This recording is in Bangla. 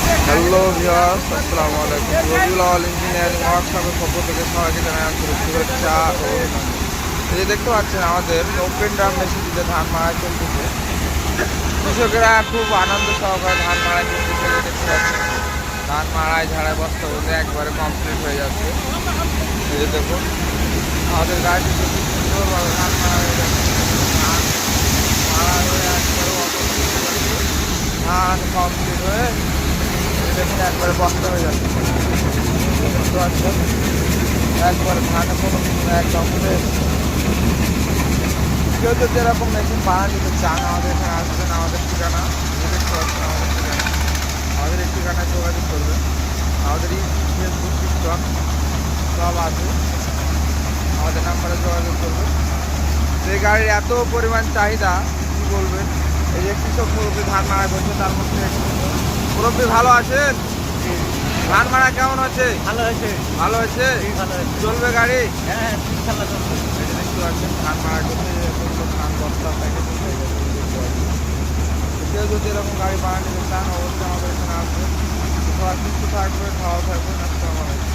হ্যালো ভিউয়ার্স, আসসালামু আলাইকুম। রবিউল আওয়াল ইঞ্জিনিয়ারিং ওয়ার্কশপের পক্ষ থেকে সবাইকে জানাই আন্তরিক শুভেচ্ছা ও অভিনন্দন। এই যে দেখতে পাচ্ছেন আমাদের ওপেন ড্রাম মেশিন দিয়ে ধান মাড়াই চলতেছে। কৃষকেরা খুব আনন্দ সহকারে ধান মাড়াই চলতেছে। দেখতে পাচ্ছেন ধান মাড়াই ঝাড়াই বস্তা বলতে একবারে কমপ্লিট হয়ে যাচ্ছে। এই যে দেখুন আমাদের গাড়িতে খুব সুন্দরভাবে ধান মাড়াই হয়ে যাচ্ছে। ধান মাড়াই হয়ে একবারে ধান কমপ্লিট হয়ে দেখুন একবারে বস্তা হয়ে যাচ্ছে। বুঝতে পারছেন একবারে ধানে কোনো কিছু একদম ফ্রেশ। কেউ যদি এরকম মেশিন বানিয়ে নিতে চান আমাদের এখানে আসবেন। আমাদের ঠিকানা দেখতে পাচ্ছেন, আমাদের এই ঠিকানায় যোগাযোগ করবেন। আমাদের ফেসবুক টিকটক সব আছে, আমাদের নাম্বারে যোগাযোগ করবেন। এই গাড়ির এত পরিমাণ চাহিদা কী বলবেন। এই যে কৃষক মুরব্বী ধান মারা করছে, তার মধ্যে মুরব্বী ভালো আছেন? ধান মারা কেমন হচ্ছে? ভালো হয়েছে, ভালো হয়েছে, ভালো হয়েছে। চলবে গাড়ি? হ্যাঁ, ইনশাল্লাহ চলবে। এই যে দেখতে পাচ্ছেন ধান মারা করতে ধান বস্তা প্যাকেজিং হয়ে গেছে। দেখতে পাচ্ছেন কেউ যদি এরকম গাড়ি বানিয়ে নিতে চান অবশ্যই আমাদের এখানে আসবেন। সবাই সুস্থ থাকবে, খাওয়া থাকবেন। আসসালামু আলাইকুম।